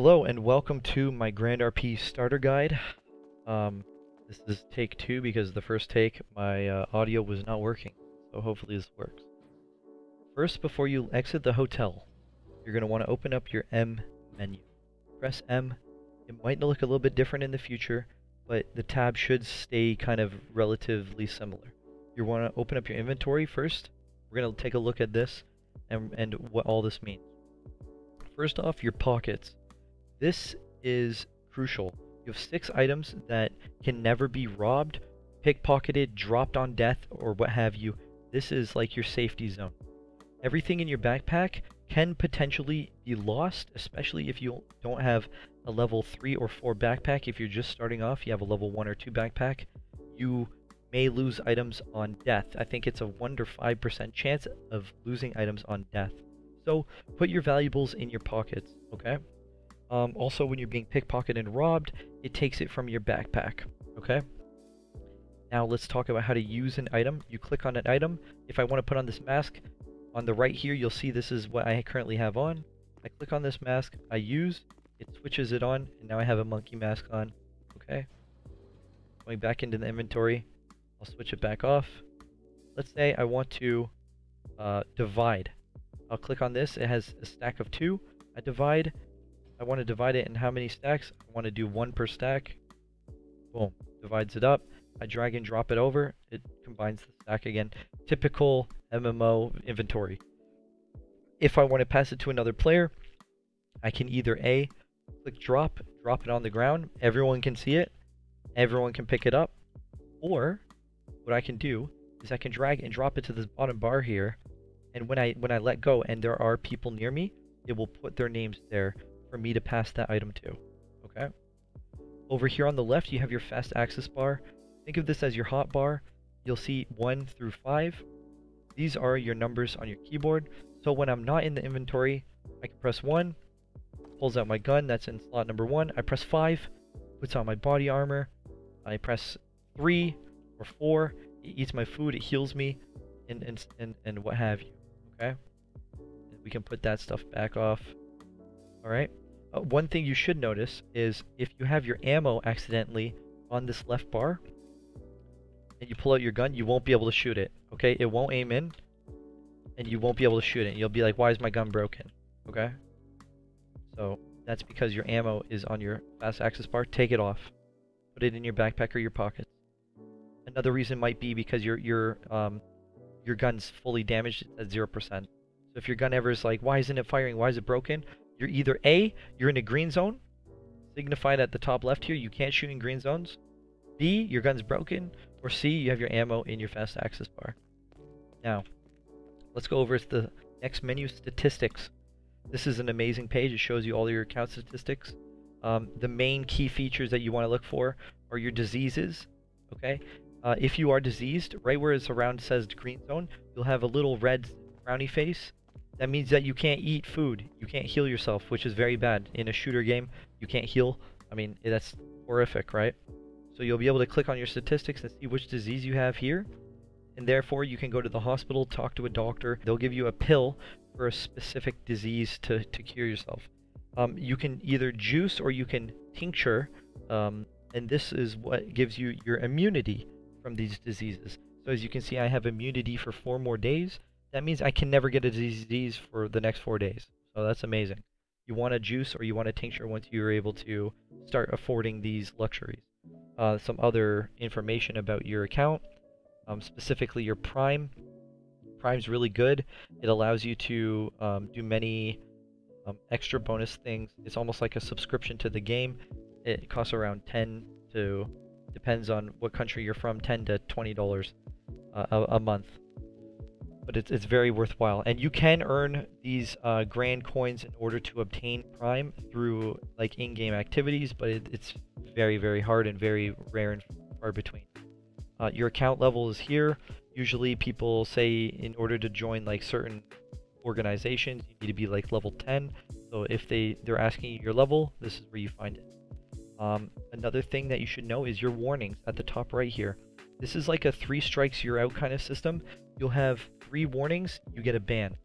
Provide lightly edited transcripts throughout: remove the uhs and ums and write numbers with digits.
Hello and welcome to my GrandRP starter guide. This is take 2 because the first take my audio was not working, so hopefully this works. First, before you exit the hotel, you're going to want to open up your M menu. Press M. It might look a little bit different in the future, but the tab should stay kind of relatively similar. You want to open up your inventory first. We're going to take a look at this and what all this means. First off, your pockets. This is crucial. You have 6 items that can never be robbed, pickpocketed, dropped on death, or what have you. This is like your safety zone. Everything in your backpack can potentially be lost, especially if you don't have a level 3 or 4 backpack. If you're just starting off, you have a level 1 or 2 backpack, you may lose items on death. I think it's a 1 to 5% chance of losing items on death. So put your valuables in your pockets, okay? Also, when you're being pickpocketed and robbed, it takes it from your backpack, okay? Now let's talk about how to use an item. You click on an item. If I want to put on this mask, on the right here, you'll see this is what I currently have on. I click on this mask, I use, it switches it on, and now I have a monkey mask on, okay? Going back into the inventory, I'll switch it back off. Let's say I want to divide. I'll click on this, it has a stack of 2. I divide. I want to divide it in how many stacks? I want to do 1 per stack. Boom. Divides it up. I drag and drop it over. It combines the stack again. Typical MMO inventory. If I want to pass it to another player, I can either A, click drop it on the ground. Everyone can see it. Everyone can pick it up. Or what I can do is I can drag and drop it to this bottom bar here. And when I let go and there are people near me, it will put their names there for me to pass that item to, okay? Over here on the left, you have your fast access bar. Think of this as your hot bar. You'll see 1 through 5. These are your numbers on your keyboard. So when I'm not in the inventory, I can press 1, pulls out my gun, that's in slot number 1. I press 5, puts on my body armor. I press 3 or 4, it eats my food, it heals me, and what have you, okay? And we can put that stuff back off. Alright, one thing you should notice is if you have your ammo accidentally on this left bar and you pull out your gun, you won't be able to shoot it, okay? It won't aim in and you won't be able to shoot it. You'll be like, why is my gun broken? Okay? So that's because your ammo is on your fast access bar. Take it off. Put it in your backpack or your pockets. Another reason might be because your gun's fully damaged at 0%. So if your gun ever is like, why isn't it firing? Why is it broken? You're either A, you're in a green zone, signified at the top left here, you can't shoot in green zones. B, your gun's broken. Or C, you have your ammo in your fast access bar. Now, let's go over to the next menu, statistics. This is an amazing page. It shows you all your account statistics. The main key features that you want to look for are your diseases, okay? If you are diseased, right where it's around says green zone, you'll have a little red frowny face. That means that you can't eat food. You can't heal yourself, which is very bad. In a shooter game, you can't heal. I mean, that's horrific, right? So you'll be able to click on your statistics and see which disease you have here. And therefore, you can go to the hospital, talk to a doctor. They'll give you a pill for a specific disease to cure yourself. You can either juice or you can tincture. And this is what gives you your immunity from these diseases. So as you can see, I have immunity for 4 more days. That means I can never get a disease for the next 4 days. So that's amazing. You want a juice or you want a tincture once you're able to start affording these luxuries. Some other information about your account, specifically your Prime. Prime's really good. It allows you to do many extra bonus things. It's almost like a subscription to the game. It costs around 10 to, depends on what country you're from, $10 to $20 a month. But it's very worthwhile, and you can earn these grand coins in order to obtain Prime through like in-game activities, but it's very, very hard and very rare and far between. Your account level is here. Usually people say in order to join like certain organizations, you need to be like level 10. So if they're asking you your level, this is where you find it. Another thing that you should know is your warnings at the top right here. This is like a 3 strikes you're out kind of system. You'll have 3 warnings, you get a ban.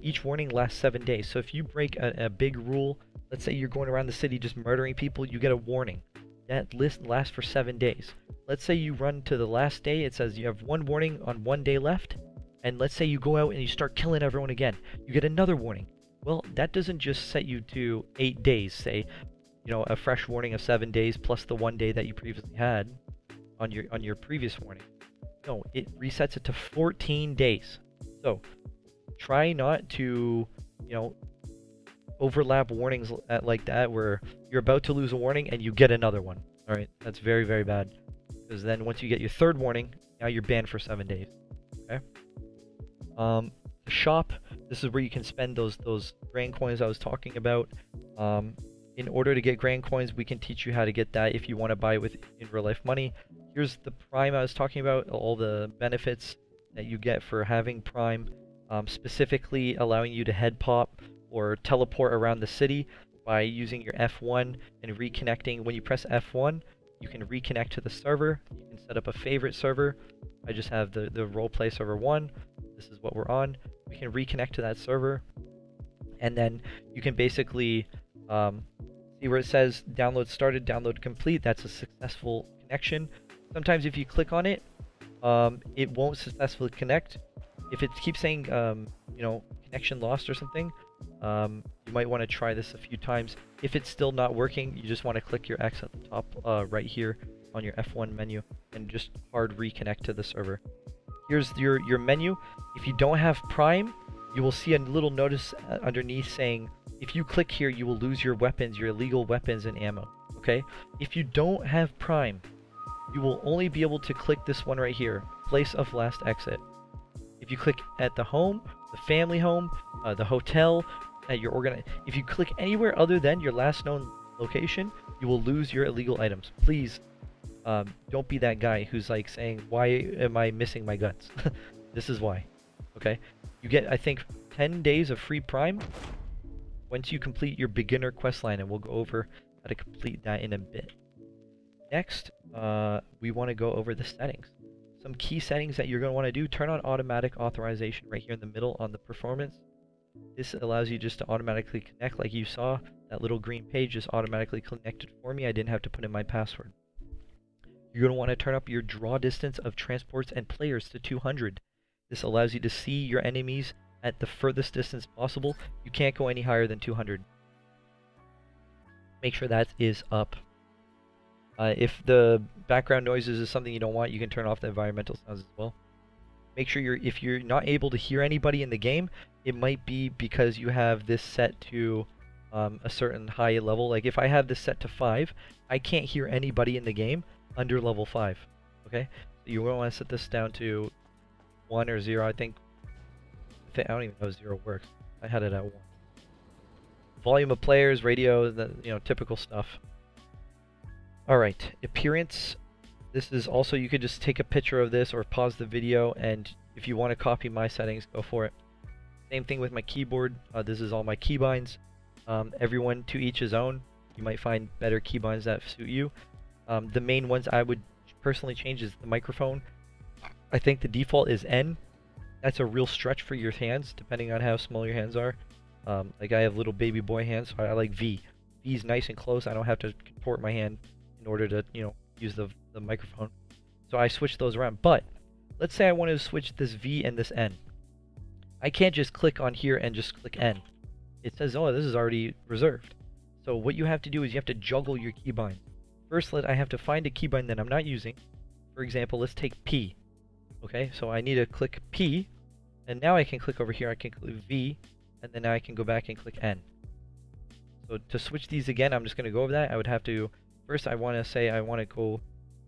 Each warning lasts 7 days. So if you break a big rule Let's say you're going around the city just murdering people, you get a warning. That list lasts for 7 days. Let's say you run to the last day, it says you have 1 warning on 1 day left, and let's say you go out and you start killing everyone again. You get another warning. Well, that doesn't just set you to 8 days, say, you know, a fresh warning of 7 days plus the 1 day that you previously had on your previous warning. No, it resets it to 14 days. So, try not to, you know, overlap warnings like that where you're about to lose a warning and you get another one. Alright, that's very, very bad. Because then once you get your 3rd warning, now you're banned for 7 days. Okay? The shop, this is where you can spend those grand coins I was talking about. In order to get grand coins, we can teach you how to get that if you want to buy with in real life money. Here's the Prime I was talking about, all the benefits that you get for having Prime, specifically allowing you to head pop or teleport around the city by using your F1 and reconnecting. When you press F1, you can reconnect to the server. You can set up a favorite server. I just have the roleplay server 1. This is what we're on. We can reconnect to that server, and then you can basically see where it says download started, download complete. That's a successful connection. Sometimes if you click on it, it won't successfully connect. If it keeps saying you know, connection lost or something, you might want to try this a few times. If it's still not working, you just want to click your X at the top right here on your F1 menu and just hard reconnect to the server. Here's your menu. If you don't have Prime, you will see a little notice underneath saying, if you click here, you will lose your weapons, your illegal weapons and ammo. Okay? If you don't have Prime, you will only be able to click this one right here, place of last exit. If you click at the home, the family home, the hotel, at your if you click anywhere other than your last known location, you will lose your illegal items. Please, don't be that guy who's like saying, why am I missing my guns? This is why. Okay? You get, I think, 10 days of free Prime once you complete your beginner quest line, and we'll go over how to complete that in a bit. Next, we want to go over the settings. Some key settings that you're going to want to do: turn on automatic authorization right here in the middle on the performance. This allows you just to automatically connect, like you saw. That little green page just automatically connected for me. I didn't have to put in my password. You're going to want to turn up your draw distance of transports and players to 200. This allows you to see your enemies at the furthest distance possible. You can't go any higher than 200. Make sure that is up. If the background noises is something you don't want, you can turn off the environmental sounds as well. Make sure if you're not able to hear anybody in the game, it might be because you have this set to a certain high level. Like if I have this set to 5, I can't hear anybody in the game under level 5. Okay, so you want to set this down to 1 or 0. I don't even know if 0 works. I had it at 1. Volume of players, radio, the typical stuff. All right, appearance. This is also, you could just take a picture of this or pause the video, and if you want to copy my settings, go for it. Same thing with my keyboard. This is all my keybinds. Everyone to each his own. You might find better keybinds that suit you. The main ones I would personally change is the microphone. I think the default is N. That's a real stretch for your hands, depending on how small your hands are. Like I have little baby boy hands, so I like V. V is nice and close. I don't have to contort my hand in order to, use the microphone. So I switch those around. But let's say I want to switch this V and this N. I can't just click on here and just click N. It says, oh, this is already reserved. So what you have to do is you have to juggle your keybind. First, I have to find a keybind that I'm not using. For example, let's take P. Okay, so I need to click P, and now I can click over here. I can click V, and then now I can go back and click N. So to switch these again, I'm just going to go over that. I would have to, first I want to say I want to go,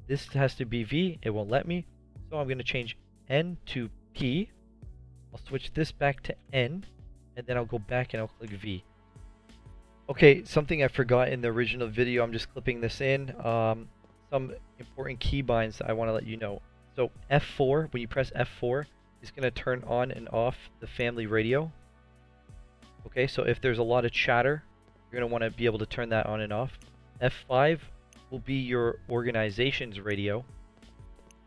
this has to be V. It won't let me. So I'm going to change N to P. I'll switch this back to N, and then I'll go back and I'll click V. Okay, something I forgot in the original video, I'm just clipping this in. Some important keybinds that I want to let you know. So F4, when you press F4, is going to turn on and off the family radio. Okay, so if there's a lot of chatter, you're going to want to be able to turn that on and off. F5 will be your organization's radio.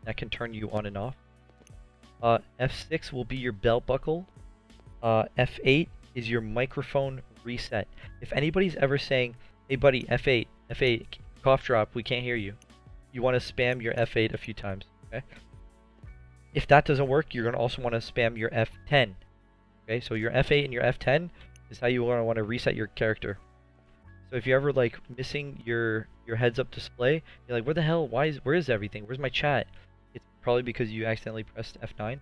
That can turn you on and off. F6 will be your belt buckle. F8 is your microphone reset. If anybody's ever saying, hey buddy, F8, F8, cough drop, we can't hear you, you want to spam your F8 a few times, okay? If that doesn't work, you're going to also want to spam your F10. Okay, so your F8 and your F10 is how you want to reset your character. So if you're ever like missing your heads-up display, you're like, where the hell? Where is everything? Where's my chat? It's probably because you accidentally pressed F9.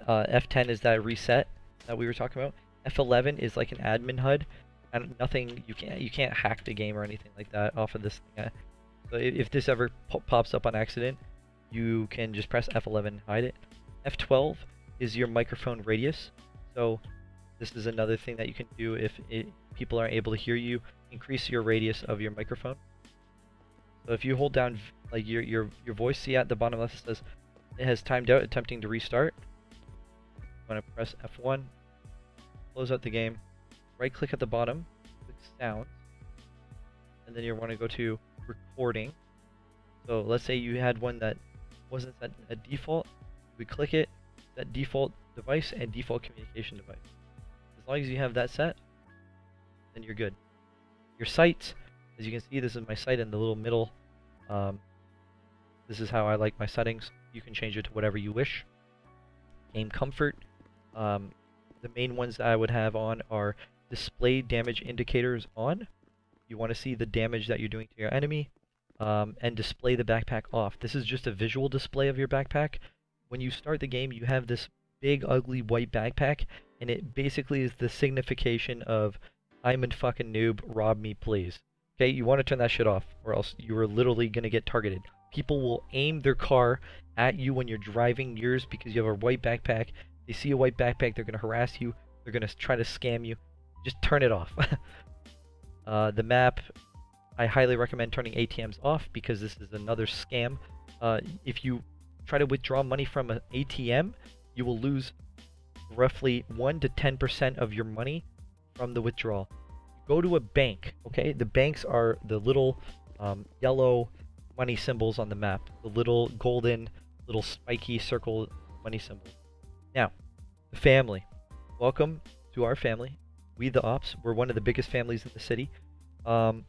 F10 is that reset that we were talking about. F11 is like an admin HUD, and nothing, you can't hack the game or anything like that off of this thing. So if this ever pops up on accident, you can just press F11 and hide it. F12 is your microphone radius. So this is another thing that you can do if people aren't able to hear you. Increase your radius of your microphone. So if you hold down like your voice, see at the bottom left it says it has timed out, attempting to restart. You want to press F1, close out the game, right click at the bottom, click sounds, and then you want to go to recording. So let's say you had one that wasn't set at default, we click it, set default device and default communication device. As long as you have that set, then you're good. Your sites, as you can see, this is my site in the little middle. This is how I like my settings. You can change it to whatever you wish. Game comfort. The main ones that I would have on are display damage indicators on. You want to see the damage that you're doing to your enemy. And display the backpack off. This is just a visual display of your backpack. When you start the game, you have this big ugly white backpack, and it basically is the signification of I'm a fucking noob, rob me please. Okay, you want to turn that shit off, or else you are literally going to get targeted. People will aim their car at you when you're driving yours because you have a white backpack. They see a white backpack, they're going to harass you, they're going to try to scam you. Just turn it off. The map, I highly recommend turning ATMs off because this is another scam. If you try to withdraw money from an ATM, you will lose roughly 1 to 10% of your money from the withdrawal. Go to a bank, okay? The banks are the little yellow money symbols on the map, the little golden, little spiky circle money symbols. Now, the family. Welcome to our family. We the Ops. We're one of the biggest families in the city. Some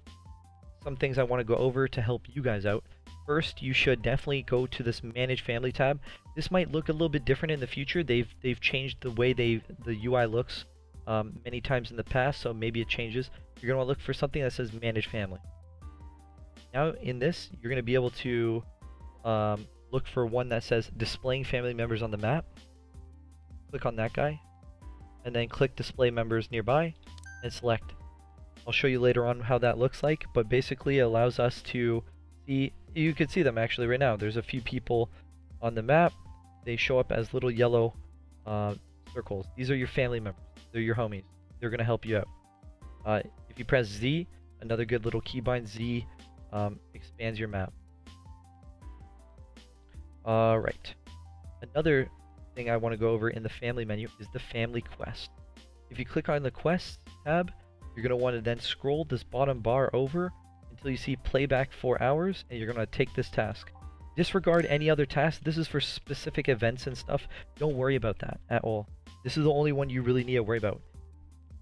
things I want to go over to help you guys out. First, you should definitely go to this Manage Family tab. This might look a little bit different in the future. They've changed the way the UI looks many times in the past, so maybe it changes. You're going to look for something that says Manage Family. Now, in this, you're going to be able to look for one that says Displaying Family Members on the Map. Click on that guy, and then click Display Members Nearby, and select. I'll show you later on how that looks like, but basically it allows us to see, you can see them actually right now. There's a few people on the map. They show up as little yellow circles. These are your family members. They're your homies. They're going to help you out. If you press Z, another good little keybind, Z expands your map. Alright. Another thing I want to go over in the family menu is the family quest. If you click on the quests tab, you're going to want to then scroll this bottom bar over until you see playback 4 hours, and you're going to take this task. Disregard any other tasks. This is for specific events and stuff. Don't worry about that at all. This is the only one you really need to worry about.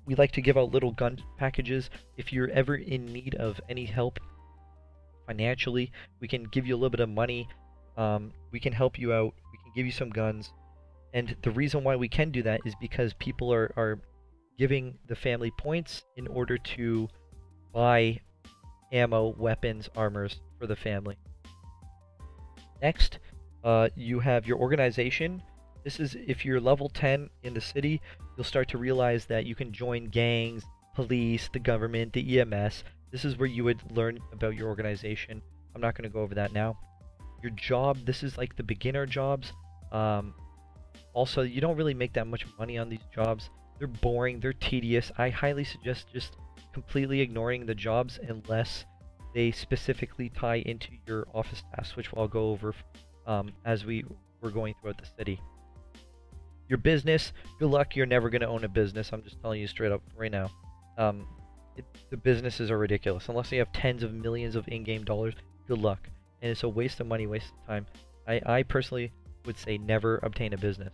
We like to give out little gun packages. If you're ever in need of any help financially, we can give you a little bit of money. We can help you out. We can give you some guns. And the reason why we can do that is because people are giving the family points in order to buy ammo, weapons, armors for the family. Next, you have your organization. This is if you're level 10 in the city, you'll start to realize that you can join gangs, police, the government, the EMS. This is where you would learn about your organization. I'm not going to go over that now. Your job, this is like the beginner jobs. Also, you don't really make that much money on these jobs. They're boring, they're tedious. I highly suggest just completely ignoring the jobs unless they specifically tie into your office tasks, which I'll go over as we're going throughout the city. Your business, good luck, you're never going to own a business. I'm just telling you straight up right now. The businesses are ridiculous. Unless you have tens of millions of in-game dollars, good luck. And it's a waste of money, waste of time. I personally would say never obtain a business.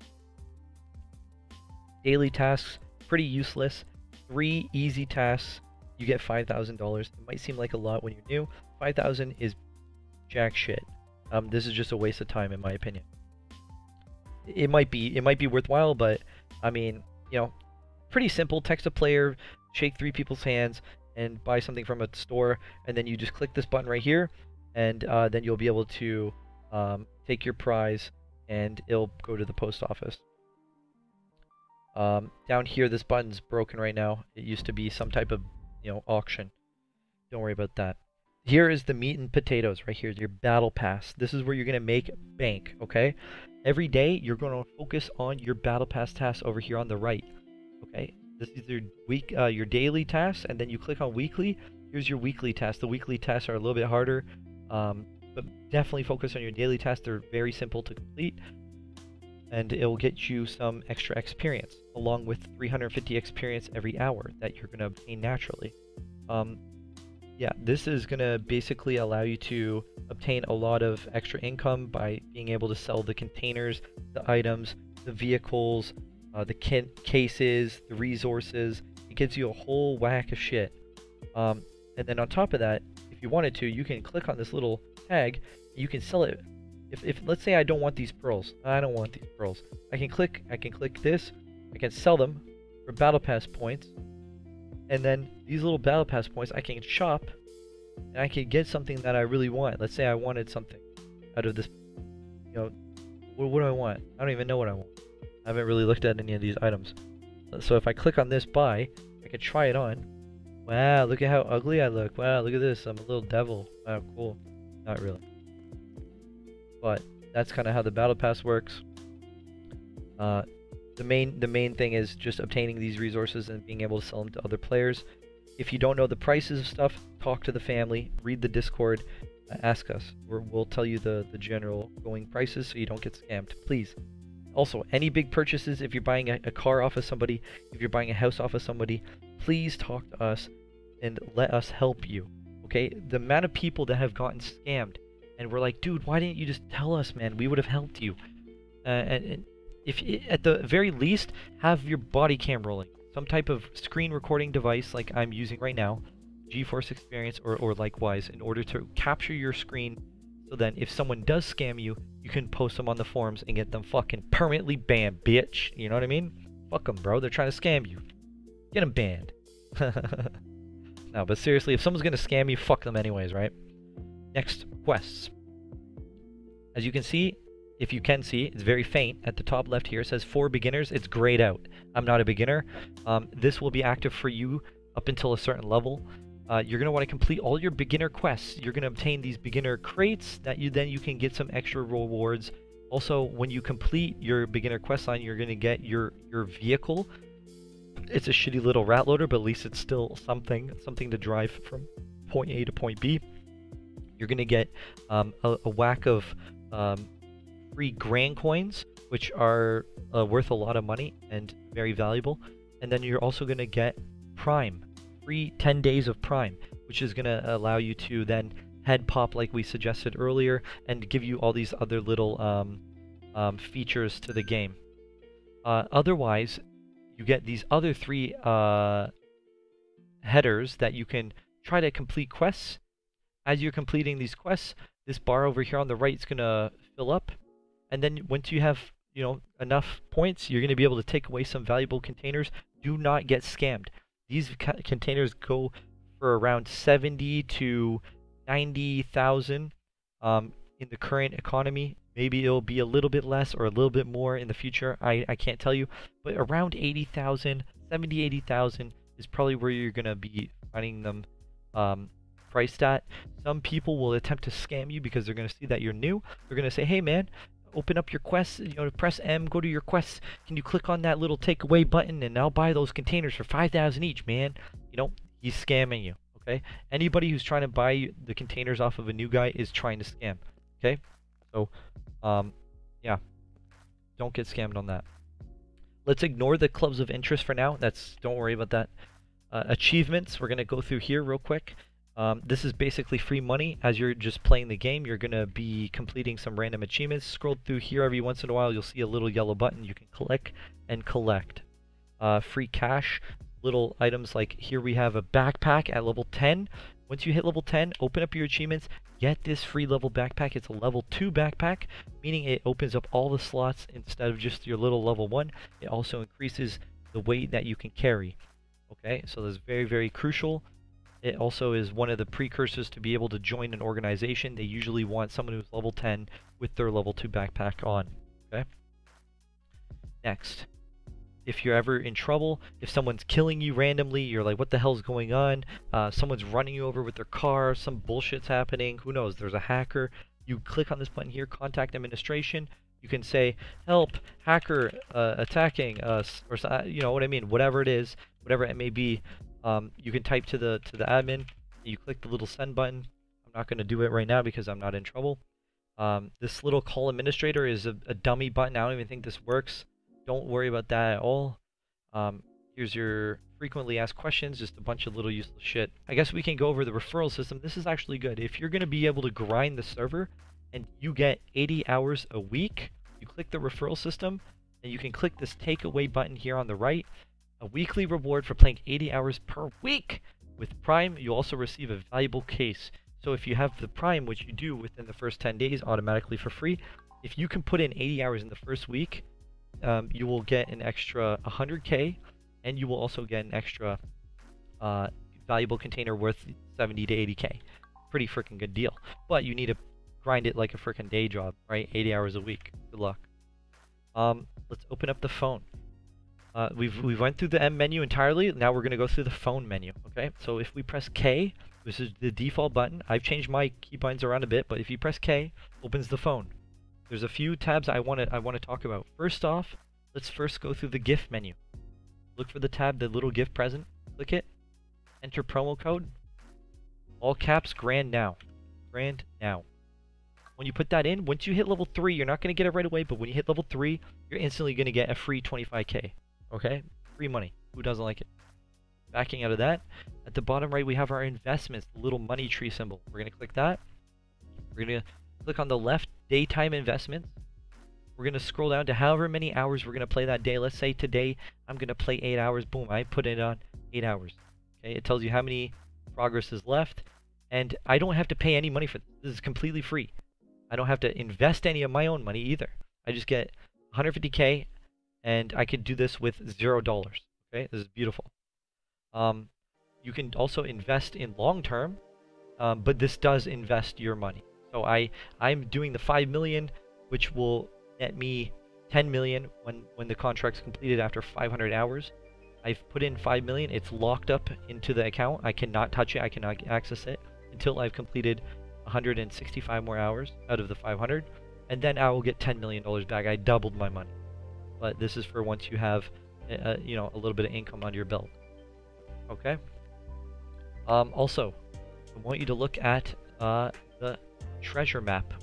Daily tasks, pretty useless. 3 easy tasks, you get $5,000. It might seem like a lot when you're new. 5,000 is jack shit. This is just a waste of time, in my opinion. It might be worthwhile, but I mean, you know, pretty simple. Text a player, shake 3 people's hands, and buy something from a store, and then you just click this button right here, and then you'll be able to take your prize, and it'll go to the post office. Down here, this button's broken right now. It used to be some type of, you know, auction. Don't worry about that. Here is the meat and potatoes right here, your battle pass. This is where you're going to make bank, okay? Every day, you're going to focus on your battle pass tasks over here on the right, okay? This is your daily tasks, and then you click on weekly. Here's your weekly tasks. The weekly tasks are a little bit harder, but definitely focus on your daily tasks. They're very simple to complete, and it will get you some extra experience, along with 350 experience every hour that you're going to obtain naturally. Yeah, this is going to basically allow you to obtain a lot of extra income by being able to sell the containers, the items, the vehicles, the cases, the resources. It gives you a whole whack of shit. And then on top of that, if you wanted to, you can click on this little tag. You can sell it. If let's say I don't want these pearls. I don't want these pearls. I can click this. I can sell them for battle pass points. And then these little battle pass points I can shop, and I can get something that I really want. Let's say I wanted something out of this, you know, what do I want? I don't even know what I want. I haven't really looked at any of these items. So if I click on this buy, I can try it on. Wow, look at how ugly I look. Wow, look at this. I'm a little devil. Wow, cool. Not really. But that's kind of how the battle pass works. The main thing is just obtaining these resources and being able to sell them to other players. If you don't know the prices of stuff, talk to the family, read the Discord, ask us. We'll tell you the general going prices so you don't get scammed, please. Also, any big purchases, if you're buying a car off of somebody, if you're buying a house off of somebody, please talk to us and let us help you. Okay? The amount of people that have gotten scammed and we're like, dude, why didn't you just tell us, man? We would have helped you. And if at the very least, have your body cam rolling. Some type of screen recording device like I'm using right now, GeForce Experience or likewise, in order to capture your screen, so then if someone does scam you, you can post them on the forums and get them fucking permanently banned, bitch. You know what I mean? Fuck them, bro. They're trying to scam you. Get them banned. No, but seriously, if someone's gonna scam you, fuck them anyways, right? Next, quests. As you can see, if you can see, it's very faint. At the top left here, it says for beginners. It's grayed out. I'm not a beginner. This will be active for you up until a certain level. You're going to want to complete all your beginner quests. You're going to obtain these beginner crates that you can get some extra rewards. Also, when you complete your beginner quest line, you're going to get your vehicle. It's a shitty little rat loader, but at least it's still something to drive from point A to point B. You're going to get a whack of free grand coins, which are worth a lot of money and very valuable. And then you're also going to get Prime, free 10 days of Prime, which is going to allow you to then head pop like we suggested earlier and give you all these other little features to the game. Otherwise, you get these other 3 headers that you can try to complete quests. As you're completing these quests, this bar over here on the right is going to fill up. And then once you have, you know, enough points, you're going to be able to take away some valuable containers. Do not get scammed. These containers go for around 70 to 90,000 in the current economy. Maybe it'll be a little bit less or a little bit more in the future. I can't tell you, but around 80,000, 70, 80,000 is probably where you're going to be finding them priced at. Some people will attempt to scam you because they're going to see that you're new. They're going to say, hey man, open up your quests, you know, press M, go to your quests. Can you click on that little takeaway button and I'll buy those containers for 5,000 each, man. You know, he's scamming you, okay? Anybody who's trying to buy the containers off of a new guy is trying to scam, okay? So, yeah, don't get scammed on that. Let's ignore the clubs of interest for now. Don't worry about that. Achievements, we're going to go through here real quick. This is basically free money. As you're just playing the game, you're going to be completing some random achievements. Scroll through here every once in a while, you'll see a little yellow button. You can click and collect. Free cash. little items like here we have a backpack at level 10. Once you hit level 10, open up your achievements, get this free level backpack. It's a level 2 backpack, meaning it opens up all the slots instead of just your little level 1. It also increases the weight that you can carry. Okay, so that's very, very crucial. It also is one of the precursors to be able to join an organization. They usually want someone who's level 10 with their level 2 backpack on. Okay. Next, if you're ever in trouble, if someone's killing you randomly, you're like, what the hell's going on? Someone's running you over with their car, some bullshit's happening, who knows, there's a hacker. You click on this button here, contact administration. You can say, help, hacker attacking us, or you know what I mean, whatever it is, whatever it may be. You can type to the admin. You click the little send button. I'm not going to do it right now because I'm not in trouble. This little call administrator is a dummy button. I don't even think this works. Don't worry about that at all. Here's your frequently asked questions, just a bunch of little useless shit. I guess we can go over the referral system. This is actually good. If you're going to be able to grind the server and you get 80 hours a week, you click the referral system and you can click this takeaway button here on the right. A weekly reward for playing 80 hours per week. With Prime, you also receive a valuable case. So if you have the Prime, which you do within the first 10 days automatically for free, if you can put in 80 hours in the first week, you will get an extra 100k, and you will also get an extra valuable container worth 70 to 80k. Pretty freaking good deal. But you need to grind it like a freaking day job, right? 80 hours a week. Good luck. Let's open up the phone. We went through the M menu entirely. Now we're going to go through the phone menu. Okay, so if we press K, this is the default button. I've changed my key bindings around a bit, but if you press K, opens the phone. There's a few tabs I want to talk about. First off, let's first go through the gift menu. Look for the tab, the little gift present. Click it. Enter promo code. All caps, grand now. Grand now. When you put that in, once you hit level 3, you're not going to get it right away, but when you hit level 3, you're instantly going to get a free 25k. Okay? Free money. Who doesn't like it? Backing out of that, at the bottom right, we have our investments, the little money tree symbol. We're going to click that. We're going to click on the left, daytime investments. We're going to scroll down to however many hours we're going to play that day. Let's say today I'm going to play 8 hours. Boom, I put it on 8 hours. Okay, it tells you how many progress is left. And I don't have to pay any money for this. This is completely free. I don't have to invest any of my own money either. I just get 150k, and I could do this with $0. Okay, this is beautiful. You can also invest in long term, but this does invest your money. So I'm doing the 5 million, which will net me 10 million when the contract's completed after 500 hours. I've put in 5 million. It's locked up into the account. I cannot touch it. I cannot access it until I've completed 165 more hours out of the 500, and then I will get $10 million back. I doubled my money. But this is for once you have, you know, a little bit of income under your belt. Okay. Also, I want you to look at the treasure map.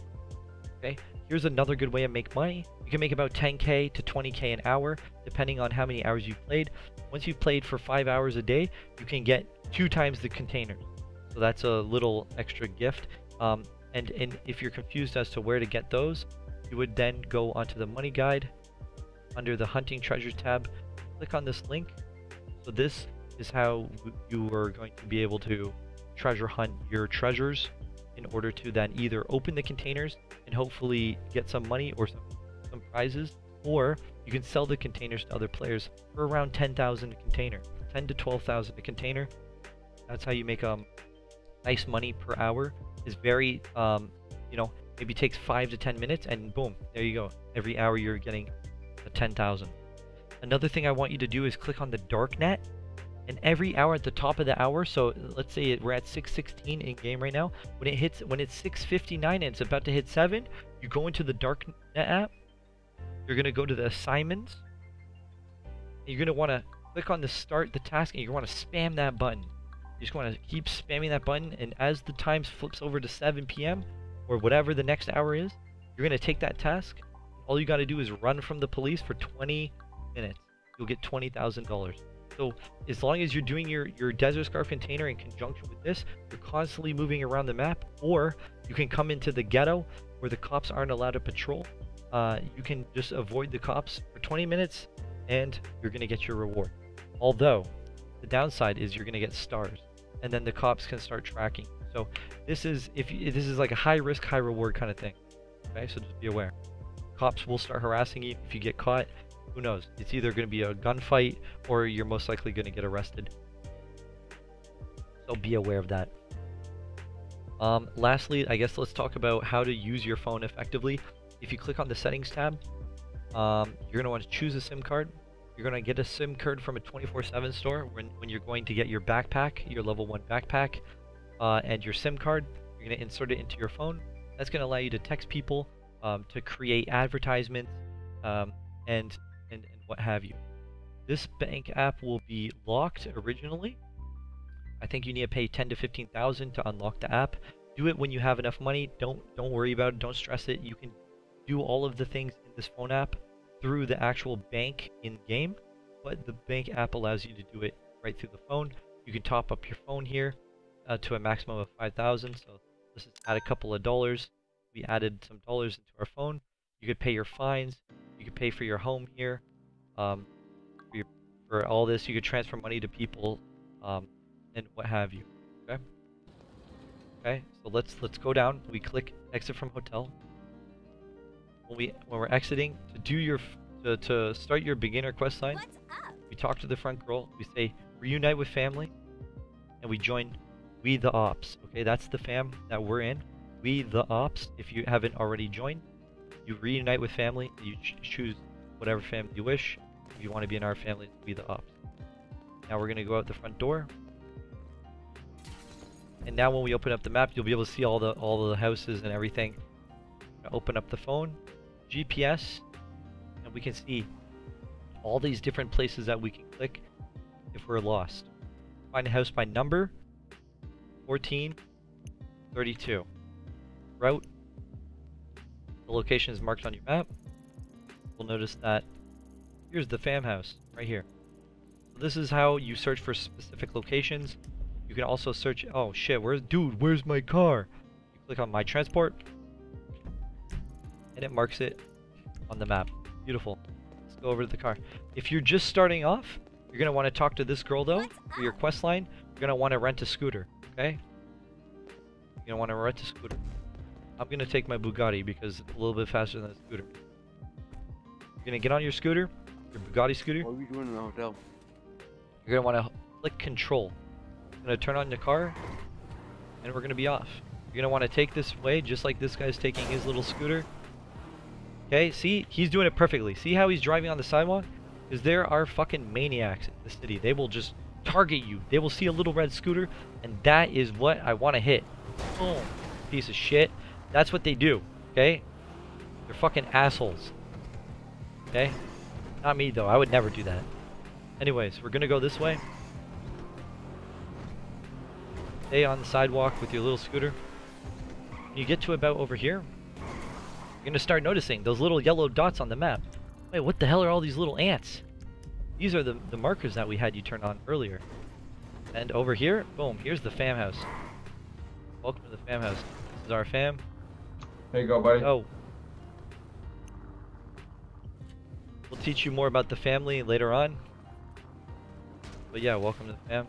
Okay. Here's another good way to make money. You can make about 10k to 20k an hour, depending on how many hours you've played. Once you've played for 5 hours a day, you can get 2 times the containers. So that's a little extra gift. And if you're confused as to where to get those, you would then go onto the money guide under the hunting treasures tab. Click on this link. So this is how you are going to be able to treasure hunt your treasures in order to then either open the containers and hopefully get some money or some prizes, or you can sell the containers to other players for around 10,000 a container, 10 to 12,000 a container. That's how you make nice money per hour. Is very you know, maybe takes 5 to 10 minutes, and boom, there you go. Every hour you're getting a 10,000. Another thing I want you to do is click on the dark net, and every hour at the top of the hour, so let's say we're at 6:16 in game right now, when it's 6:59 and it's about to hit 7, you go into the dark net app. You're going to go to the assignments, and you're going to want to click on the start the task, and you want to spam that button. You just want to keep spamming that button, and as the time flips over to 7 p.m. or whatever the next hour is, you're going to take that task. All you got to do is run from the police for 20 minutes. You'll get $20,000. So as long as you're doing your Desert Scarf container in conjunction with this, you're constantly moving around the map, or you can come into the ghetto where the cops aren't allowed to patrol. You can just avoid the cops for 20 minutes, and you're going to get your reward. Although, The downside is you're gonna get stars, and then the cops can start tracking. So this is this is like a high risk, high reward kind of thing. Okay, so just be aware. Cops will start harassing you if you get caught. Who knows? It's either going to be a gunfight or you're most likely going to get arrested. So be aware of that. Lastly, I guess let's talk about how to use your phone effectively. If you click on the settings tab, you're going to want to choose a SIM card. You're going to get a SIM card from a 24/7 store when you're going to get your backpack, your level 1 backpack, and your SIM card. You're going to insert it into your phone. That's going to allow you to text people, to create advertisements, and what have you. This bank app will be locked originally. I think you need to pay 10 to 15,000 to unlock the app. Do it when you have enough money. Don't worry about it. Don't stress it. You can do all of the things in this phone app through the actual bank in game, but the bank app allows you to do it right through the phone. You can top up your phone here to a maximum of 5,000. So let's just add a couple of dollars. We added some dollars into our phone. You could pay your fines. You could pay for your home here. For all this, you could transfer money to people, and what have you. Okay. Okay. So let's go down. We click exit from hotel. When we're exiting, to start your beginner quest line, we talk to the front girl. We say reunite with family, and we join We the Ops. Okay, that's the fam that we're in. We the Ops. If you haven't already joined, you reunite with family. You choose whatever family you wish. If you want to be in our family, We the Ops. Now we're gonna go out the front door. And now when we open up the map, you'll be able to see all the houses and everything. Open up the phone, GPS, and we can see all these different places that we can click if we're lost. Find a house by number, 1432. Route, the location is marked on your map. You'll notice that here's the fam house right here. So this is how you search for specific locations. You can also search, oh shit, where's my car? You click on my transport, and it marks it on the map. Beautiful. Let's go over to the car. If you're just starting off, you're gonna want to talk to this girl though for your quest line. You're gonna want to rent a scooter, okay? You're gonna want to rent a scooter. I'm gonna take my Bugatti because it's a little bit faster than a scooter. You're gonna get on your scooter, your Bugatti scooter. What are we doing in the hotel? You're gonna want to click control. You're gonna turn on your car, and we're gonna be off. You're gonna want to take this way, just like this guy's taking his little scooter. Okay, see? He's doing it perfectly. See how he's driving on the sidewalk? Because there are fucking maniacs in the city. They will just target you. They will see a little red scooter, and that is what I want to hit. Boom. Piece of shit. That's what they do, okay? They're fucking assholes. Okay? Not me, though. I would never do that. Anyways, we're gonna go this way. Stay on the sidewalk with your little scooter. When you get to about over here, you're gonna start noticing those little yellow dots on the map. Wait, what the hell are all these little ants? These are the markers that we had you turn on earlier. And over here, boom, here's the fam house. Welcome to the fam house. This is our fam. There you go, buddy. Oh. We'll teach you more about the family later on. But yeah, welcome to the fam.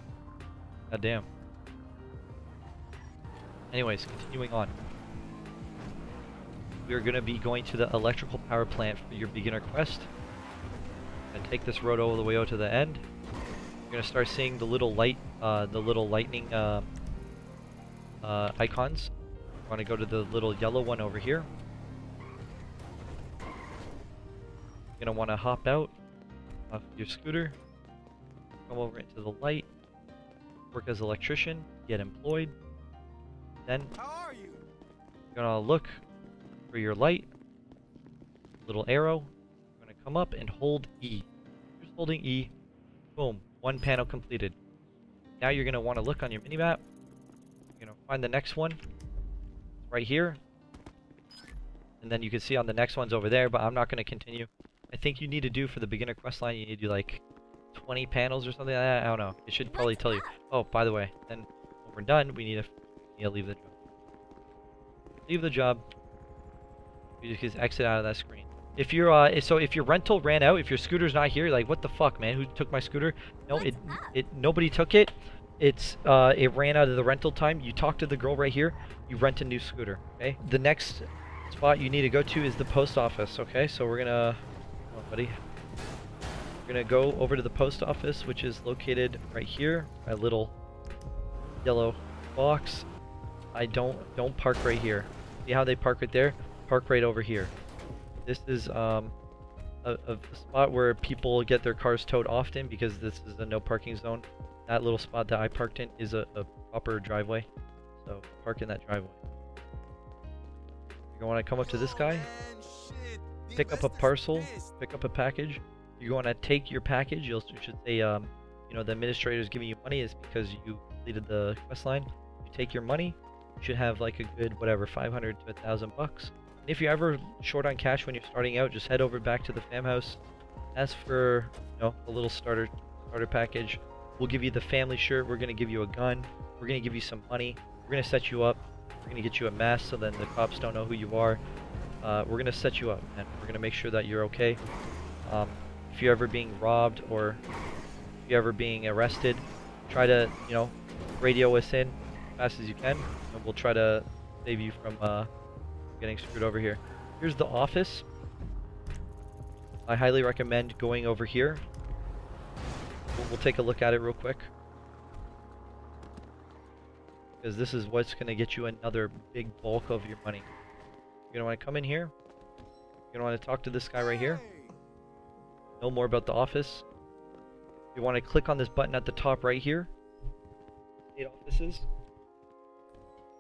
God damn. Anyways, continuing on. We are going to be going to the electrical power plant for your beginner quest. And take this road all the way out to the end. You're going to start seeing the little light, the little lightning icons. You want to go to the little yellow one over here. You're going to want to hop out off your scooter. Come over into the light. Work as an electrician. Get employed. Then you're going to look for your light. Little arrow. You're going to come up and hold E. Just holding E. Boom. One panel completed. Now you're going to want to look on your minimap. You're going to find the next one. Right here. And then you can see on the next one's over there, but I'm not going to continue. I think you need to do for the beginner quest line, you need to do like 20 panels or something like that. I don't know. It should probably tell you. Oh, by the way, then when we're done, we need to leave the job. Leave the job. You just exit out of that screen. If your if your rental ran out, if your scooter's not here, like what the fuck, man? Who took my scooter? No, nobody took it. It ran out of the rental time. You talk to the girl right here. You rent a new scooter. Okay. The next spot you need to go to is the post office. Okay. So we're gonna, come on, buddy. We're gonna go over to the post office, which is located right here. A little yellow box. Don't park right here. See how they park right there? Park right over here. This is a spot where people get their cars towed often because this is a no parking zone. That little spot that I parked in is a proper driveway. So park in that driveway. You're going to come up to this guy, pick up a parcel, pick up a package. You're going to take your package. You should say, you know, the administrator is giving you money is because you completed the quest line. You take your money. You should have like a good, whatever, 500 to 1,000 bucks. If you're ever short on cash when you're starting out, just head over back to the fam house. Ask for, you know, a little starter package. We'll give you the family shirt. We're gonna give you a gun. We're gonna give you some money. We're gonna set you up. We're gonna get you a mask so then the cops don't know who you are. We're gonna set you up, and we're gonna make sure that you're okay. If you're ever being robbed or if you're ever being arrested, try to, you know, radio us in as fast as you can, and we'll try to save you from getting screwed over here. Here's the office. I highly recommend going over here. We'll take a look at it real quick, because this is what's going to get you another big bulk of your money. You're going to want to come in here. You're going to want to talk to this guy right here. Know more about the office. You want to click on this button at the top right here. State offices.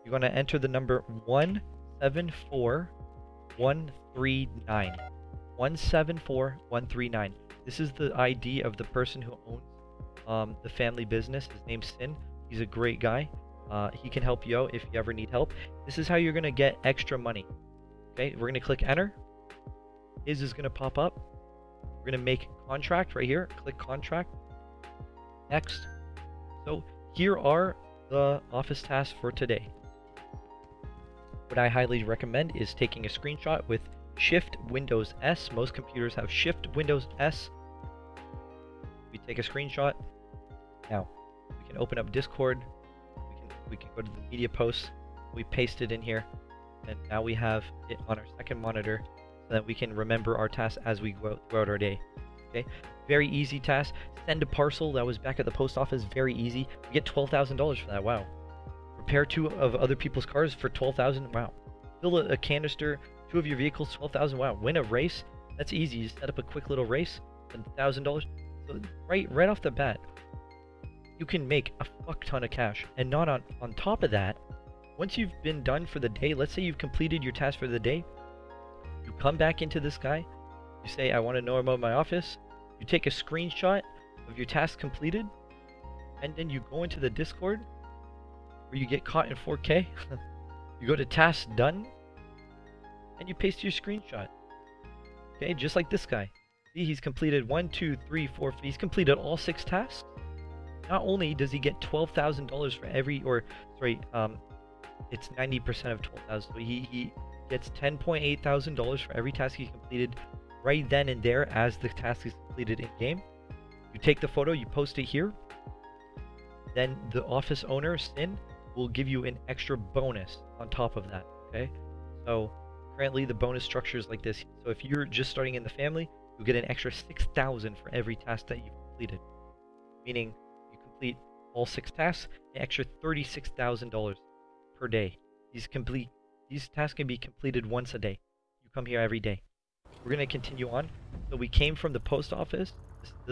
You're going to enter the number 174139. 174139. This is the ID of the person who owns the family business. His name's Sin. He's a great guy. He can help you out if you ever need help. This is how you're going to get extra money. Okay, we're going to click enter. His is going to pop up. We're going to make contract right here. Click contract. Next. So here are the office tasks for today. What I highly recommend is taking a screenshot with Shift Windows S. Most computers have Shift Windows S. We take a screenshot. Now we can open up Discord. We can go to the media posts. We paste it in here, and now we have it on our second monitor, so that we can remember our tasks as we go throughout our day. Okay, very easy task. Send a parcel. That was back at the post office. Very easy. We get $12,000 for that. Wow. Repair 2 of other people's cars for $12,000. Wow. Fill a canister. 2 of your vehicles, $12,000. Wow. Win a race. That's easy. You set up a quick little race. $1,000. So right off the bat, you can make a fuck ton of cash. And not on top of that, once you've been done for the day, let's say you've completed your task for the day, you come back into this guy. You say, I want to know about my office. You take a screenshot of your task completed, and then you go into the Discord where you get caught in 4K. You go to task done, and you paste your screenshot. Okay, just like this guy. See, he's completed 1, 2, 3, 4. He's completed all 6 tasks. Not only does he get $12,000 for every, or sorry, it's 90% of 12,000. So he gets $10,800 for every task he completed right then and there as the task is completed in game. You take the photo, you post it here. Then the office owner, Sin, will give you an extra bonus on top of that. Okay, so currently the bonus structure is like this. So if you're just starting in the family, you get an extra $6,000 for every task that you've completed. Meaning you complete all 6 tasks, an extra $36,000 per day. These tasks can be completed once a day. You come here every day. We're gonna continue on. So we came from the post office,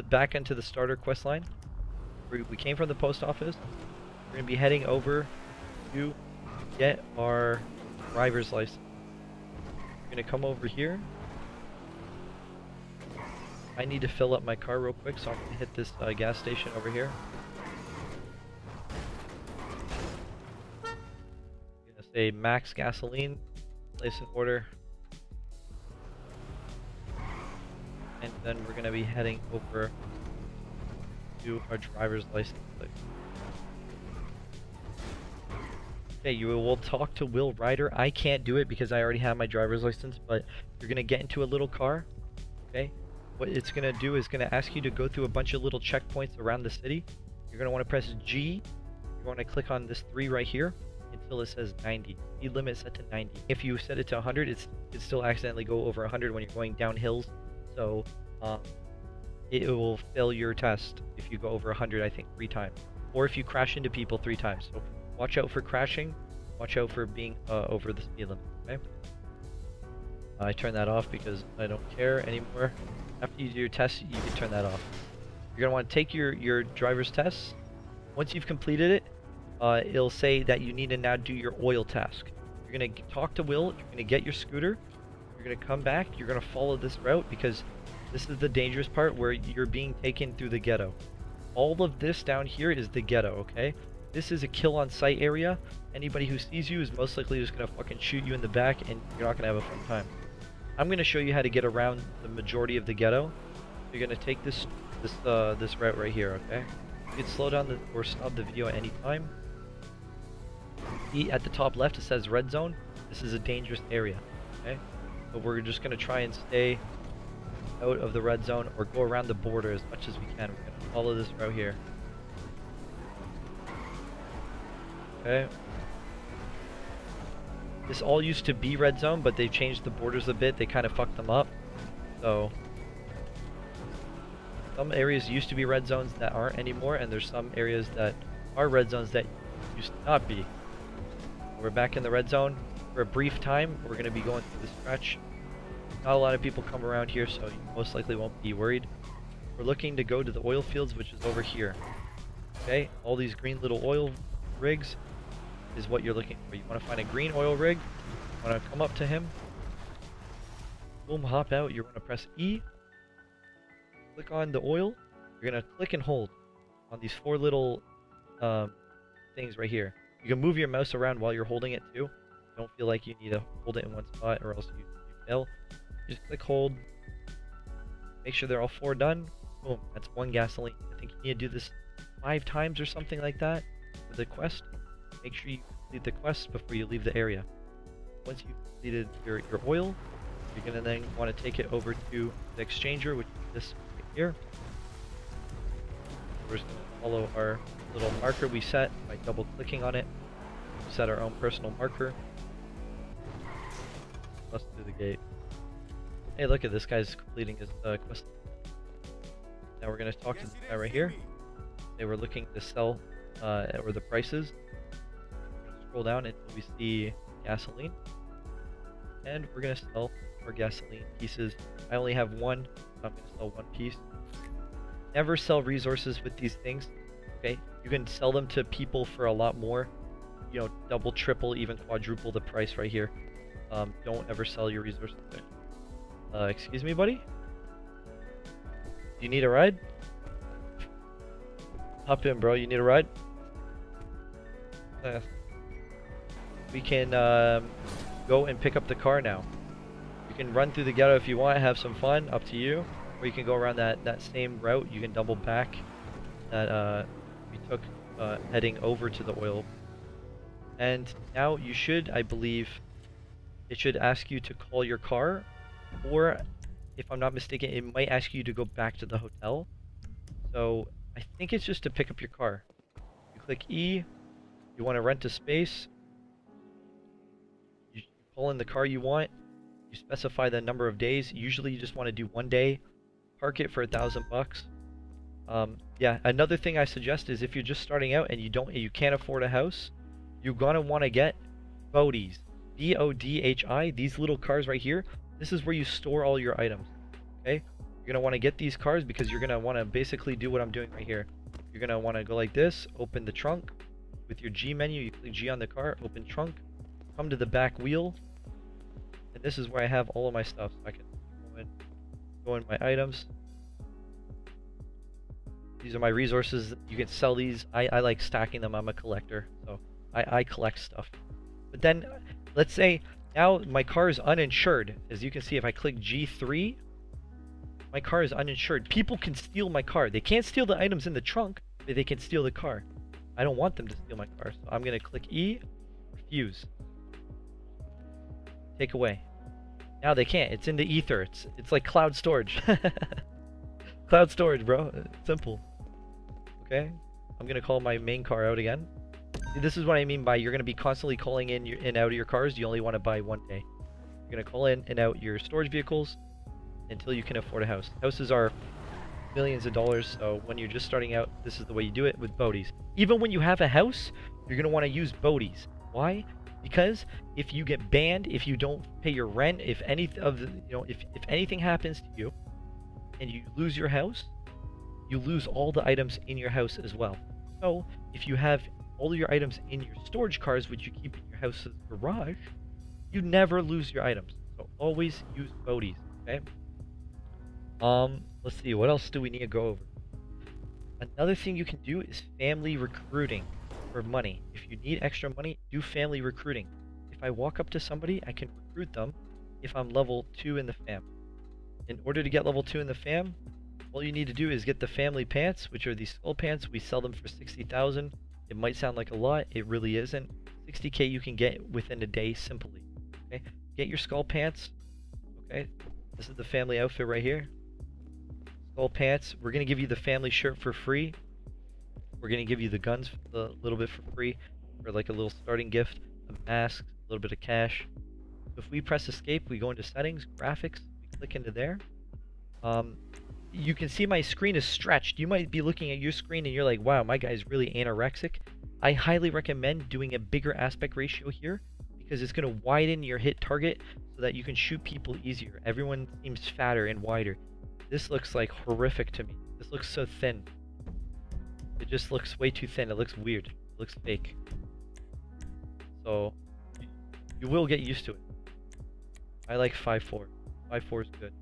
back into the starter quest line. We came from the post office. We're gonna be heading over to get our driver's license. We're gonna come over here. I need to fill up my car real quick, so I'm gonna hit this gas station over here. I'm gonna say max gasoline, place an order. And then we're gonna be heading over to our driver's license place. Okay, you will talk to Will Ryder. I can't do it because I already have my driver's license, but you're gonna get into a little car, okay? What it's gonna do is gonna ask you to go through a bunch of little checkpoints around the city. You're gonna want to press G. You're going to click on this 3 right here until it says 90. Speed limit set to 90. If you set it to 100, it still accidentally go over 100 when you're going down hills. So it will fail your test if you go over 100, I think, 3 times. Or if you crash into people 3 times. So watch out for crashing. Watch out for being over the speed limit, okay? I turn that off because I don't care anymore. After you do your test, you can turn that off. You're going to want to take your driver's test. Once you've completed it, it'll say that you need to now do your oil task. You're going to talk to Will. You're going to get your scooter. You're going to come back. You're going to follow this route because this is the dangerous part where you're being taken through the ghetto. All of this down here is the ghetto, okay? This is a kill on sight area. Anybody who sees you is most likely just going to fucking shoot you in the back and you're not going to have a fun time. I'm going to show you how to get around the majority of the ghetto. You're going to take this route right here, okay? You can slow down or stop the video at any time. At the top left it says red zone. This is a dangerous area, okay? So we're just going to try and stay out of the red zone or go around the border as much as we can. We're going to follow this route here. Okay. This all used to be red zone, but they've changed the borders a bit. They kind of fucked them up. So some areas used to be red zones that aren't anymore, and there's some areas that are red zones that used to not be. We're back in the red zone for a brief time. We're going to be going through the stretch. Not a lot of people come around here, so you most likely won't be worried. We're looking to go to the oil fields, which is over here. Okay, all these green little oil rigs is what you're looking for. You want to find a green oil rig. You want to come up to him. Boom, hop out. You're going to press E. Click on the oil. You're going to click and hold on these 4 little things right here. You can move your mouse around while you're holding it too. Don't feel like you need to hold it in one spot or else you fail. Just click hold. Make sure they're all 4 done. Boom, that's 1 gasoline. I think you need to do this 5 times or something like that for the quest. Make sure you complete the quest before you leave the area. Once you've completed your oil, you're going to then want to take it over to the exchanger, which is this right here. We're just going to follow our little marker we set by double clicking on it. We set our own personal marker. Let's do the gate. Hey, look at this guy's completing his quest. Now we're going to talk to this guy right here. They were looking to sell or the prices. Scroll down until we see gasoline, and we're gonna sell our gasoline pieces. I only have 1, so I'm gonna sell 1 piece. Never sell resources with these things, okay? You can sell them to people for a lot more, you know, double, triple, even quadruple the price right here. Don't ever sell your resources there. Excuse me, buddy? You need a ride? Hop in, bro. You need a ride? We can go and pick up the car now. You can run through the ghetto if you want, have some fun, up to you. Or you can go around that same route. You can double back that we took heading over to the oil. And now you should, I believe, it should ask you to call your car, or if I'm not mistaken, it might ask you to go back to the hotel. So I think it's just to pick up your car. You click E, you want to rent a space, you call in the car you want, you specify the number of days. Usually you just want to do 1 day, park it for $1,000. Yeah, another thing I suggest is if you're just starting out and you can't afford a house, you're gonna want to get Bodhies. B-O-D-H-I, these little cars right here. This is where you store all your items, okay? You're gonna want to get these cars because you're gonna want to basically do what I'm doing right here. You're gonna want to go like this, open the trunk with your G menu. You click G on the car, open trunk, come to the back wheel, and this is where I have all of my stuff. So I can go in my items. These are my resources. You can sell these. I like stacking them. I'm a collector, so I collect stuff. But then, let's say now my car is uninsured. As you can see, if I click G3, my car is uninsured. People can steal my car. They can't steal the items in the trunk, but they can steal the car. I don't want them to steal my car, so I'm gonna click E, Refuse. Take away. Now they can't. It's in the ether. It's like cloud storage. Cloud storage, bro. It's simple. Okay? I'm gonna call my main car out again. See, this is what I mean by you're gonna be constantly calling in and out of your cars. You only want to buy one day. You're gonna call in and out your storage vehicles until you can afford a house. Houses are millions of dollars, so when you're just starting out, this is the way you do it with boaties. Even when you have a house, you're gonna want to use boaties. Why? Because if you get banned, if you don't pay your rent, if any of the, if anything happens to you and you lose your house, you lose all the items in your house as well. So if you have all of your items in your storage cars, which you keep in your house's garage, you never lose your items. So always use boaties, okay? Let's see, what else do we need to go over? Another thing you can do is family recruiting for money. If you need extra money, do family recruiting. If I walk up to somebody, I can recruit them if I'm level 2 in the fam. In order to get level 2 in the fam, all you need to do is get the family pants, which are these skull pants. We sell them for 60,000. It might sound like a lot, it really isn't. 60k you can get within a day simply. Okay, get your skull pants. Okay, this is the family outfit right here. Skull pants. We're gonna give you the family shirt for free. We're gonna give you the guns a little bit for free, for like a little starting gift. A mask, a little bit of cash. So if we press escape, we go into settings, graphics, we click into there. You can see my screen is stretched. You might be looking at your screen and you're like, wow, my guy's really anorexic. I highly recommend doing a bigger aspect ratio here because it's going to widen your hit target so that you can shoot people easier. Everyone seems fatter and wider. This looks like horrific to me. This looks so thin. It just looks way too thin. It looks weird. It looks fake. So you will get used to it. I like 5.4. 5.4 is good.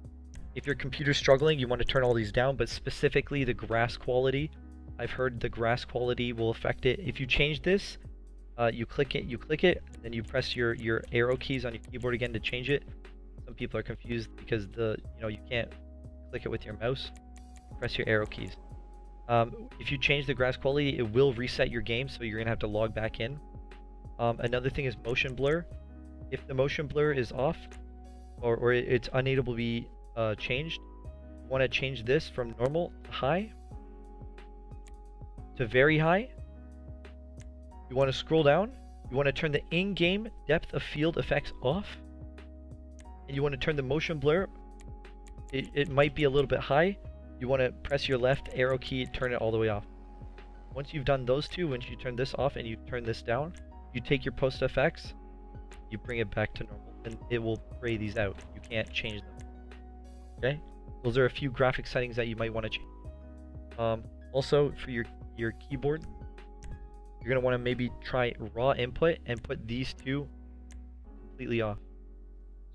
If your computer's struggling, you want to turn all these down, but specifically the grass quality. I've heard the grass quality will affect it. If you change this, you click it, and then you press your arrow keys on your keyboard again to change it. Some people are confused because you can't click it with your mouse. Press your arrow keys. If you change the grass quality, it will reset your game, so you're gonna have to log back in. Another thing is motion blur. If the motion blur is off, or it's unable to be changed, you want to change this from normal to high to very high. You want to scroll down. You want to turn the in-game depth of field effects off, and you want to turn the motion blur. It might be a little bit high. You want to press your left arrow key, turn it all the way off. Once you've done those two, once you turn this off and you turn this down, you take your post effects, you bring it back to normal, and it will gray these out. You can't change them. Okay, those are a few graphic settings that you might want to change. Also, for your keyboard, you're going to want to maybe try raw input and put these two completely off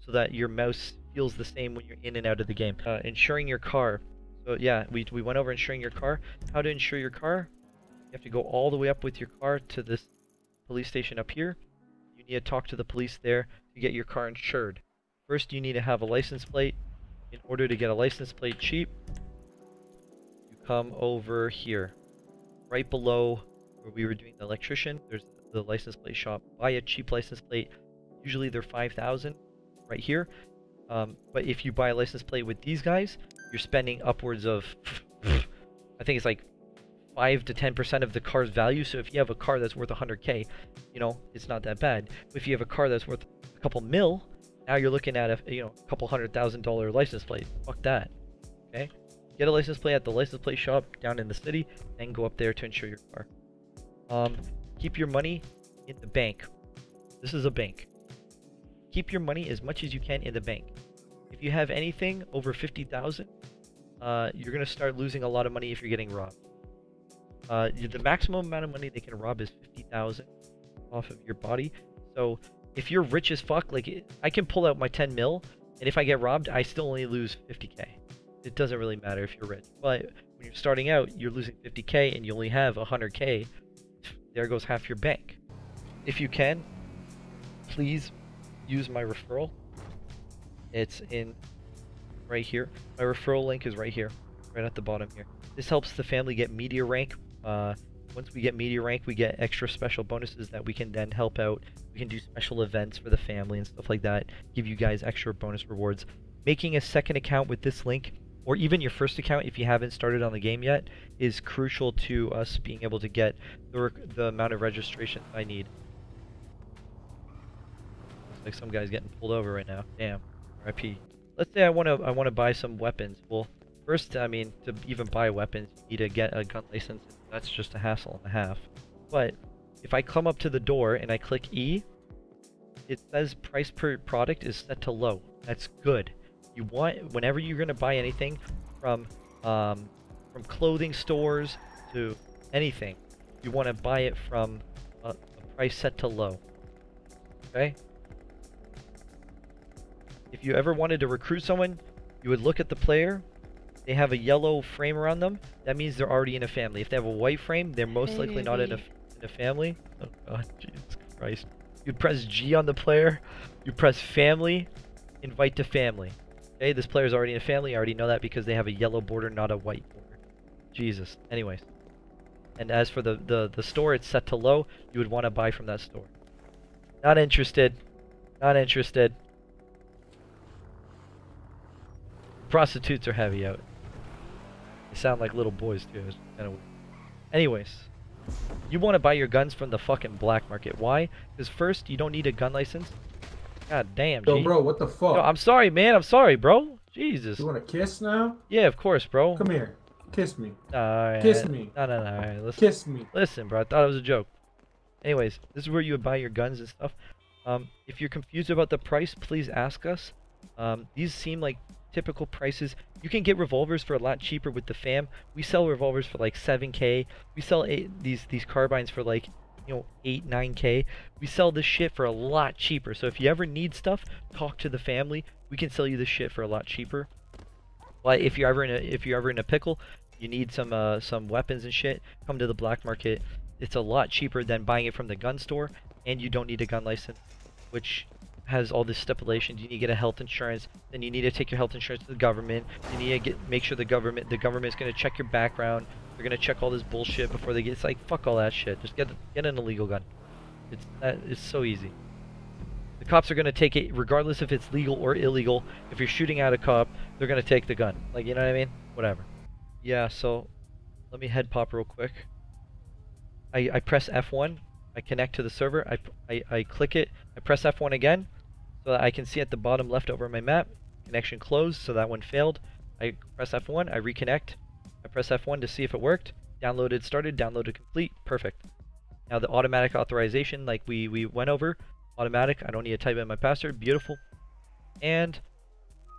so that your mouse feels the same when you're in and out of the game. Insuring your car. So yeah, we went over insuring your car. How to insure your car? You have to go all the way up with your car to this police station up here. You need to talk to the police there to get your car insured. First, you need to have a license plate. In order to get a license plate cheap, you come over here. Right below where we were doing the electrician, there's the license plate shop. Buy a cheap license plate. Usually they're 5,000 right here. But if you buy a license plate with these guys, you're spending upwards of, I think it's like 5 to 10% of the car's value. So if you have a car that's worth 100k, it's not that bad. But if you have a car that's worth a couple mil, now you're looking at a couple $100,000 license plate. Fuck that. Okay, get a license plate at the license plate shop down in the city, and go up there to insure your car. Keep your money in the bank. This is a bank. Keep your money as much as you can in the bank. If you have anything over 50,000, you're gonna start losing a lot of money if you're getting robbed. The maximum amount of money they can rob is 50,000 off of your body. So if you're rich as fuck, like I can pull out my 10 mil, and if I get robbed, I still only lose 50k. It doesn't really matter if you're rich. But when you're starting out, you're losing 50k and you only have 100k. There goes half your bank. If you can, please use my referral. It's in right here. My referral link is right here, right at the bottom here. This helps the family get media rank. once we get media rank, we get extra special bonuses that we can then help out. We can do special events for the family and stuff like that. Give you guys extra bonus rewards. Making a second account with this link, or even your first account if you haven't started on the game yet, is crucial to us being able to get the amount of registrations I need. Looks like some guy's getting pulled over right now. Damn. RIP. Let's say I wanna buy some weapons. Well, first, I mean, to even buy weapons, you need to get a gun license. That's just a hassle and a half. But if I come up to the door and I click E, it says price per product is set to low. That's good. You want, whenever you're gonna buy anything from clothing stores to anything, you want to buy it from a price set to low. Okay? If you ever wanted to recruit someone, you would look at the player. They have a yellow frame around them. That means they're already in a family. If they have a white frame, they're most likely not in a family. Oh god, Jesus Christ. You press G on the player. You press family. Invite to family. Okay, this player's already in a family. I already know that because they have a yellow border, not a white border. Jesus. Anyways. And as for the store, it's set to low. You would want to buy from that store. Not interested. Not interested. Prostitutes are heavy out. They sound like little boys too. It's kind of weird. Anyways, you want to buy your guns from the fucking black market. Why? Because first, you don't need a gun license. God damn, Yo, G. bro, what the fuck? Yo, I'm sorry, man. I'm sorry, bro. Jesus. You want a kiss now? Yeah, of course, bro. Come here. Kiss me. Alright. Kiss me. No. Alright, listen. Kiss me. Listen, bro. I thought it was a joke. Anyways, this is where you would buy your guns and stuff. If you're confused about the price, please ask us. These seem like typical prices. You can get revolvers for a lot cheaper with the fam. We sell revolvers for like 7K. We sell these carbines for like, you know, 8, 9K. We sell this shit for a lot cheaper. So if you ever need stuff, talk to the family. We can sell you this shit for a lot cheaper. But if you're ever in a pickle, you need some weapons and shit, come to the black market. It's a lot cheaper than buying it from the gun store, and you don't need a gun license, which has all this stipulations. You need to get a health insurance, then you need to take your health insurance to the government. You need to make sure the government is going to check your background. They're going to check all this bullshit before they get. It's like, fuck all that shit. Just get an illegal gun. It's so easy. The cops are going to take it regardless if it's legal or illegal. If you're shooting at a cop, they're going to take the gun. Like, you know what I mean? Whatever. Yeah, so let me head pop real quick. I press F1. I connect to the server. I click it. I press F1 again so that I can see at the bottom left over my map. Connection closed, so that one failed. I press F1. I reconnect. I press F1 to see if it worked. Downloaded started. Downloaded complete. Perfect. Now the automatic authorization, like we went over. Automatic. I don't need to type in my password. Beautiful. And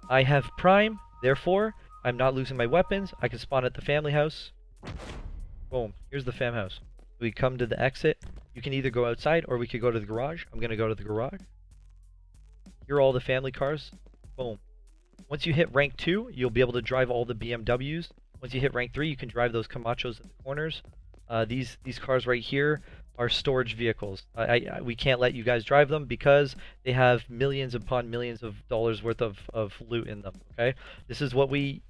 I have Prime. Therefore, I'm not losing my weapons. I can spawn at the family house. Boom. Here's the fam house. We come to the exit. You can either go outside or we could go to the garage. I'm going to go to the garage. Here are all the family cars. Boom. Once you hit rank 2, you'll be able to drive all the BMWs. Once you hit rank 3, you can drive those Camachos in the corners. These cars right here are storage vehicles. We can't let you guys drive them because they have millions upon millions of dollars worth of loot in them. Okay? This is what we,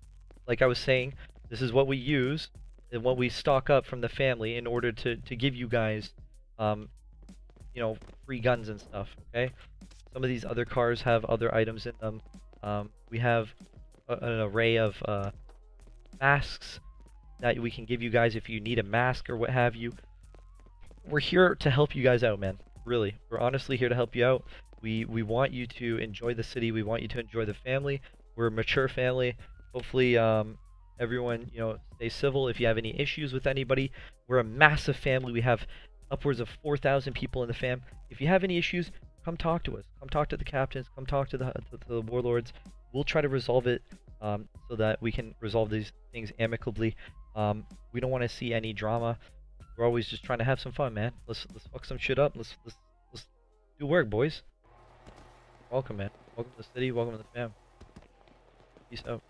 like I was saying, this is what we use and what we stock up from the family in order to give you guys, you know, free guns and stuff. Okay? Some of these other cars have other items in them. We have an array of masks that we can give you guys if you need a mask or what have you. We're here to help you guys out, man. Really, we're honestly here to help you out. We want you to enjoy the city. We want you to enjoy the family. We're a mature family. Hopefully, everyone, you know, stay civil. If you have any issues with anybody, we're a massive family. We have upwards of 4,000 people in the fam. If you have any issues, come talk to us. Come talk to the captains. Come talk to the warlords. We'll try to resolve it so that we can resolve these things amicably. We don't want to see any drama. We're always just trying to have some fun, man. Let's fuck some shit up. Let's do work, boys. Welcome, man. Welcome to the city. Welcome to the fam. Peace out.